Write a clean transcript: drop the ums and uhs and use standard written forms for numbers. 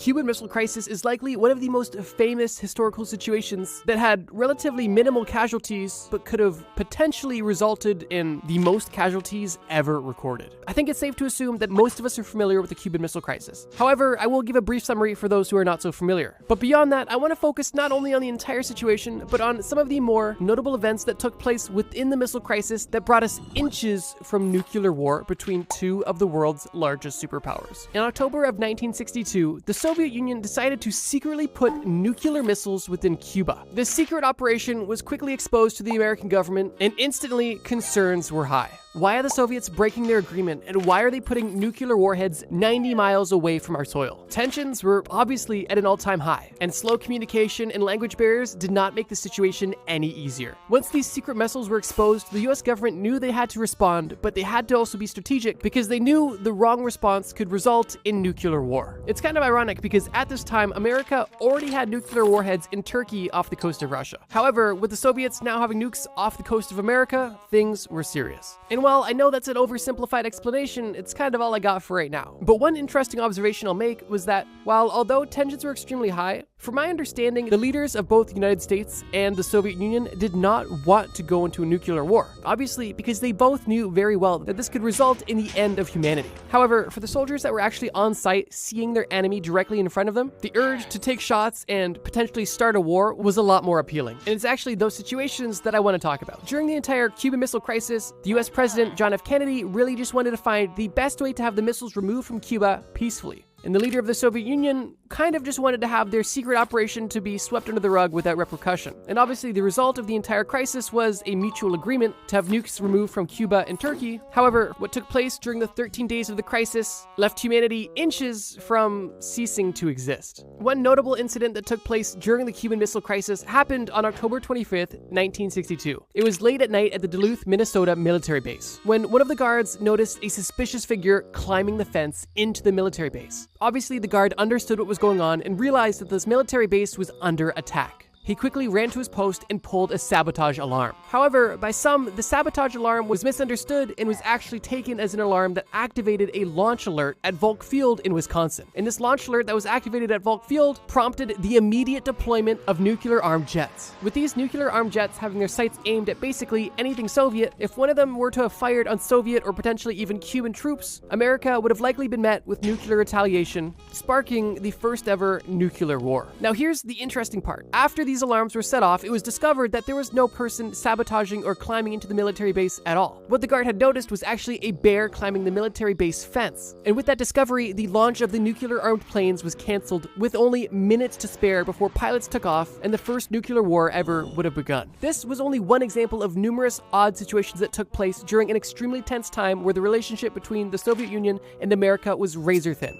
Cuban Missile Crisis is likely one of the most famous historical situations that had relatively minimal casualties, but could have potentially resulted in the most casualties ever recorded. I think it's safe to assume that most of us are familiar with the Cuban Missile Crisis. However, I will give a brief summary for those who are not so familiar. But beyond that, I want to focus not only on the entire situation, but on some of the more notable events that took place within the missile crisis that brought us inches from nuclear war between two of the world's largest superpowers. In October of 1962, the Soviet Union decided to secretly put nuclear missiles within Cuba. This secret operation was quickly exposed to the American government, and instantly concerns were high. Why are the Soviets breaking their agreement, and why are they putting nuclear warheads 90 miles away from our soil? Tensions were obviously at an all-time high, and slow communication and language barriers did not make the situation any easier. Once these secret missiles were exposed, the US government knew they had to respond, but they had to also be strategic because they knew the wrong response could result in nuclear war. It's kind of ironic because at this time, America already had nuclear warheads in Turkey off the coast of Russia. However, with the Soviets now having nukes off the coast of America, things were serious. And while I know that's an oversimplified explanation, it's kind of all I got for right now. But one interesting observation I'll make was that although tensions were extremely high, from my understanding, the leaders of both the United States and the Soviet Union did not want to go into a nuclear war. Obviously, because they both knew very well that this could result in the end of humanity. However, for the soldiers that were actually on site, seeing their enemy directly in front of them, the urge to take shots and potentially start a war was a lot more appealing. And it's actually those situations that I want to talk about. During the entire Cuban Missile Crisis, the US President John F. Kennedy really just wanted to find the best way to have the missiles removed from Cuba peacefully. And the leader of the Soviet Union kind of just wanted to have their secret operation to be swept under the rug without repercussion. And obviously the result of the entire crisis was a mutual agreement to have nukes removed from Cuba and Turkey. However, what took place during the 13 days of the crisis left humanity inches from ceasing to exist. One notable incident that took place during the Cuban Missile Crisis happened on October 25th, 1962. It was late at night at the Duluth, Minnesota military base, when one of the guards noticed a suspicious figure climbing the fence into the military base. Obviously, the guard understood what was going on and realized that this military base was under attack. He quickly ran to his post and pulled a sabotage alarm. However, by some, the sabotage alarm was misunderstood and was actually taken as an alarm that activated a launch alert at Volk Field in Wisconsin. And this launch alert that was activated at Volk Field prompted the immediate deployment of nuclear-armed jets. With these nuclear-armed jets having their sights aimed at basically anything Soviet, if one of them were to have fired on Soviet or potentially even Cuban troops, America would have likely been met with nuclear retaliation, sparking the first ever nuclear war. Now here's the interesting part. After these alarms were set off, it was discovered that there was no person sabotaging or climbing into the military base at all. What the guard had noticed was actually a bear climbing the military base fence. And with that discovery, the launch of the nuclear-armed planes was canceled with only minutes to spare before pilots took off and the first nuclear war ever would have begun. This was only one example of numerous odd situations that took place during an extremely tense time where the relationship between the Soviet Union and America was razor thin.